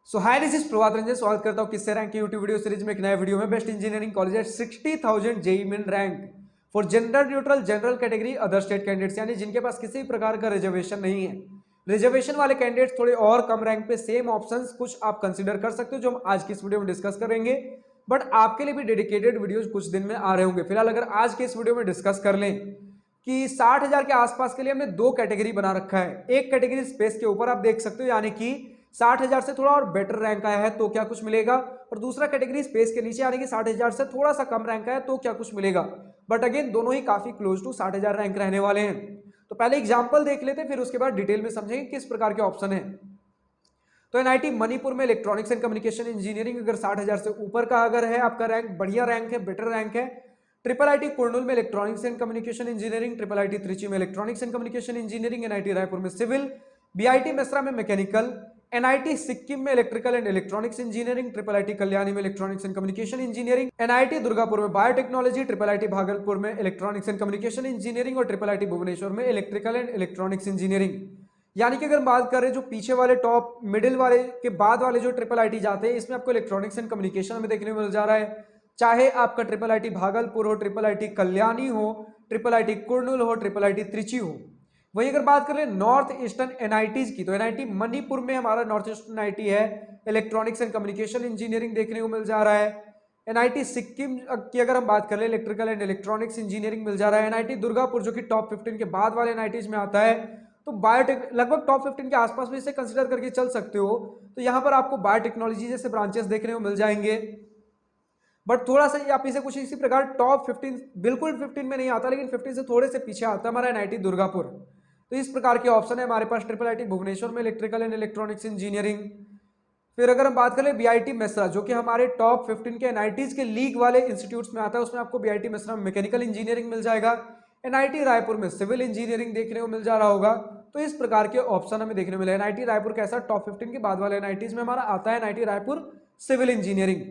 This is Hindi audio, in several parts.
So hi, this is Prabhat Ranjan. स्वागत करता हूं किससे रैंक की यूट्यूब वीडियो सीरीज में एक नए वीडियो में। Best engineering college eight 60,000 JEE main rank for gender neutral general category other state candidates, यानी जिनके पास किसी भी प्रकार का रिजर्वेशन नहीं है। रिजर्वेशन वाले कैंडिडेट्स थोड़े और कम रैंक पे सेम ऑप्शंस कुछ आप कंसिडर कर सकते हो, जो हम आज की इस वीडियो में डिस्कस करेंगे। बट आपके लिए भी डेडिकेटेड वीडियोज कुछ दिन में आ रहे होंगे। फिलहाल अगर आज के इस वीडियो में डिस्कस कर लें कि 60,000 के आसपास के लिए हमने दो कैटेगरी बना रखा है। एक कैटेगरी स्पेस के ऊपर आप देख सकते हो, यानी कि 60,000 से थोड़ा और बेटर रैंक आया है तो क्या कुछ मिलेगा, और दूसरा कैटेगरी स्पेस के नीचे यानी कि 60,000 से थोड़ा सा कम रैंक आया तो क्या कुछ मिलेगा। बट अगेन दोनों ही काफी क्लोज टू 60,000 रैंक रहने वाले हैं। तो पहले एग्जांपल देख लेते हैं, फिर उसके बाद डिटेल में समझेंगे किस प्रकार के ऑप्शन है। तो एनआईटी मणिपुर में इलेक्ट्रॉनिक्स एंड कम्युनिकेशन इंजीनियरिंग अगर 60,000 से ऊपर का अगर है आपका रैंक, बढ़िया रैंक है, बेटर रैंक है। ट्रिपल आईटी कुर्नूल में electronics and communication engineering, triple IT Trichy में electronics and communication engineering, NIT Raipur में सिविल, बीआईटी मेसरा में मैकेनिकल, एनआईटी सिक्किम में electrical and electronics engineering, triple IT Kalyani में electronics and communication engineering, NIT Durgapur में बायोटेक्नोलॉजी, ट्रिपल आईटी भागलपुर में इलेक्ट्रॉनिक्स एंड कम्युनिकेशन इंजीनियरिंग और ट्रिपल आईटी भुवनेश्वर में इलेक्ट्रिकल एंड इलेक्ट्रॉनिक्स इंजीनियरिंग। यानी कि अगर बात करें जो पीछे वाले टॉप मिडिल वाले के बाद वाले जो ट्रिपल आईटी जाते हैं, इसमें आपको इलेक्ट्रॉनिक्स एंड कम्युनिकेशन में देखने को मिल जा रहा है। चाहे आपका ट्रिपल आईटी भागलपुर हो, ट्रिपल आईटी कल्याणी हो, ट्रिपल आईटी कुर्नूल हो, ट्रिपल आईटी त्रिची हो। वही अगर बात करें नॉर्थ ईस्टर्न एनआईटीज की, तो एनआईटी मणिपुर में हमारा नॉर्थ ईस्टर्न एनआईटी है, इलेक्ट्रॉनिक्स एंड कम्युनिकेशन इंजीनियरिंग देखने को मिल जा रहा है। एनआईटी सिक्किम की अगर हम बात करें, इलेक्ट्रिकल एंड इलेक्ट्रॉनिक्स इंजीनियरिंग मिल जा रहा है। एनआईटी दुर्गापुर जो कि टॉप 15 के बाद वाले एनआईटीज में आता है, तो बायोटेक लगभग टॉप 15 के आसपास भी इसे कंसिडर करके चल सकते हो। तो यहाँ पर आपको बायोटेक्नोलॉजी जैसे ब्रांचेस देखने को मिल जाएंगे। बट थोड़ा सा आप इसे कुछ इसी प्रकार टॉप 15, बिल्कुल 15 में नहीं आता, लेकिन 15 से थोड़े से पीछे आता है हमारा एनआईटी दुर्गापुर। तो इस प्रकार के ऑप्शन है हमारे पास। ट्रिपल आईटी भुवनेश्वर में इलेक्ट्रिकल एंड इलेक्ट्रॉनिक्स इंजीनियरिंग। फिर अगर हम बात करें बीआईटी मेसरा, जो कि हमारे टॉप 15 के एनआईटीज के लीग वाले इंस्टीट्यूट्स में आता है, उसमें आपको बीआईटी मेसरा में मैकेनिकल इंजीनियरिंग मिल जाएगा। एनआईटी रायपुर में सिविल इंजीनियरिंग देखने को मिल जा रहा होगा। तो इस प्रकार के ऑप्शन हमें देखने को मिले। एनआईटी रायपुर कैसा, टॉप 15 के बाद वाले एनआईटीज में हमारा आता है एनआईटी रायपुर सिविल इंजीनियरिंग।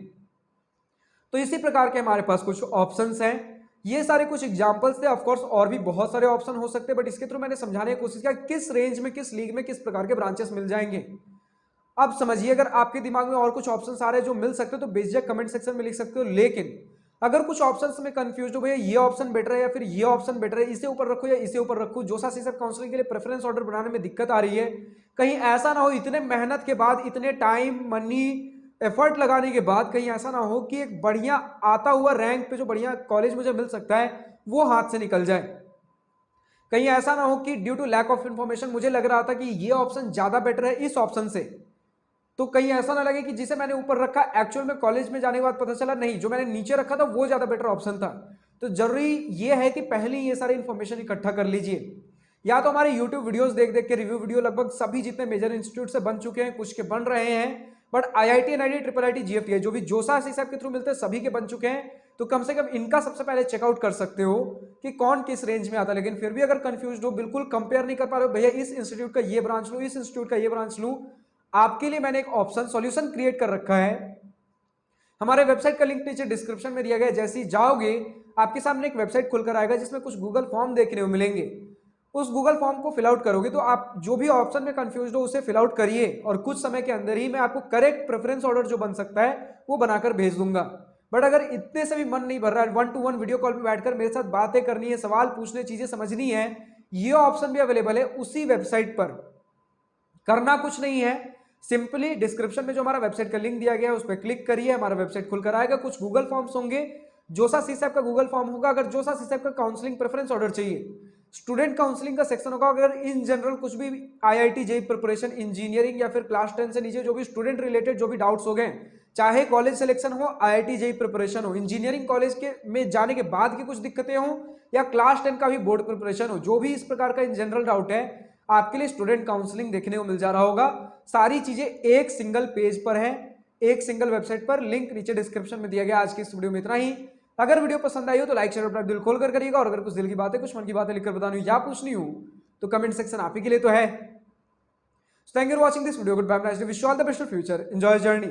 तो इसी प्रकार के हमारे पास कुछ ऑप्शंस हैं। ये सारे कुछ एग्जांपल्स थे। ऑफ कोर्स और भी बहुत सारे ऑप्शन हो सकते हैं, बट इसके थ्रू मैंने समझाने की कोशिश किया किस रेंज में, किस लीग में किस प्रकार के ब्रांचेस मिल जाएंगे। अब समझिए, अगर आपके दिमाग में और कुछ ऑप्शंस आ रहे हैं जो मिल सकते हो तो बेझिझक कमेंट सेक्शन में लिख सकते हो। लेकिन अगर कुछ ऑप्शंस में कंफ्यूज हो, भैया ये ऑप्शन बेटर है या फिर ये ऑप्शन बेटर है, इसे ऊपर रखो या इसे ऊपर रखो, जोसा सीसप काउंसलिंग के लिए प्रेफरेंस ऑर्डर बनाने में दिक्कत आ रही है, कहीं ऐसा ना हो इतने मेहनत के बाद, इतने टाइम मनी एफर्ट लगाने के बाद, कहीं ऐसा ना हो कि एक बढ़िया आता हुआ रैंक पे जो बढ़िया कॉलेज मुझे मिल सकता है वो हाथ से निकल जाए। कहीं ऐसा ना हो कि due to lack of information मुझे लग रहा था कि ये ऑप्शन ज्यादा बेटर है इस ऑप्शन से, तो कहीं ऐसा ना लगे कि जिसे मैंने ऊपर रखा एक्चुअल में कॉलेज में जाने के बाद पता चला नहीं, जो मैंने नीचे रखा था वो ज्यादा बेटर ऑप्शन था। तो जरूरी ये है कि पहले ये सारी इंफॉर्मेशन इकट्ठा कर लीजिए। या तो हमारे यूट्यूब वीडियोस देख देख के, रिव्यू वीडियो लगभग सभी जितने मेजर इंस्टीट्यूट से बन चुके हैं, कुछ के बन रहे हैं, but IIT NIT triple IT GFTI जो भी जोसा सीसैप के थ्रू मिलते हैं सभी के बन चुके हैं। तो कम से कम इनका सबसे पहले चेकआउट कर सकते हो कि कौन किस रेंज में आता है। लेकिन फिर भी अगर कंफ्यूज हो, बिल्कुल कंपेयर नहीं कर पा रहे हो, भैया इस इंस्टीट्यूट का ये ब्रांच लूं, इस इंस्टीट्यूट का ये ब्रांच लूं, आपके लिए मैंने एक ऑप्शन सॉल्यूशन क्रिएट कर रखा है। हमारे वेबसाइट का लिंक नीचे डिस्क्रिप्शन में दिया गया है। जैसे ही जाओगे आपके सामने एक वेबसाइट खुलकर आएगा जिसमें कुछ गूगल फॉर्म देखने को मिलेंगे। उस गूगल फॉर्म को फिल आउट करोगे तो आप जो भी ऑप्शन में कंफ्यूज हो उसे फिल आउट करिए, और कुछ समय के अंदर ही मैं आपको करेक्ट प्रेफरेंस ऑर्डर जो बन सकता है वो बनाकर भेज दूंगा। बट अगर इतने से भी मन नहीं भर रहा है, 1-to-1 वीडियो कॉल पे बैठकर मेरे साथ बातें करनी है, सवाल पूछने, चीजें समझनी है, ये ऑप्शन भी अवेलेबल है उसी वेबसाइट पर। करना कुछ नहीं है, सिंपली डिस्क्रिप्शन में जो हमारा वेबसाइट का लिंक दिया गया है उस पर क्लिक करिए, हमारा वेबसाइट खुलकर आएगा। कुछ गूगल फॉर्म्स होंगे, जोसा सीसैप का गूगल फॉर्म होगा। अगर जोसा सीसैप का काउंसलिंग प्रेफरेंस ऑर्डर चाहिए, स्टूडेंट काउंसलिंग का सेक्शन होगा। अगर इन जनरल कुछ भी आईआईटी जेईई प्रिपरेशन, इंजीनियरिंग या फिर क्लास 10 से नीचे जो भी स्टूडेंट रिलेटेड जो भी डाउट्स हो गए, चाहे कॉलेज सिलेक्शन हो, आईआईटी जेईई प्रिपरेशन हो, इंजीनियरिंग कॉलेज के में जाने के बाद की कुछ दिक्कतें हो, या क्लास 10 का भी बोर्ड प्रिपरेशन हो, जो भी इस प्रकार का इन जनरल डाउट है, आपके लिए स्टूडेंट काउंसलिंग देखने को मिल जा रहा होगा। सारी चीजें एक सिंगल पेज पर है, एक सिंगल वेबसाइट पर। लिंक नीचे डिस्क्रिप्शन में दिया गया। आज की इस वीडियो में इतना ही। अगर वीडियो पसंद आई हो तो लाइक शेयर अपना दिल खोल कर करिएगा, और अगर कुछ दिल की बातें, कुछ मन की बातें लिखकर बतानी हो या पूछनी हो तो कमेंट सेक्शन आप ही के लिए तो है। Thank you for watching this video. Good bye, wish you all the best for future, enjoy journey.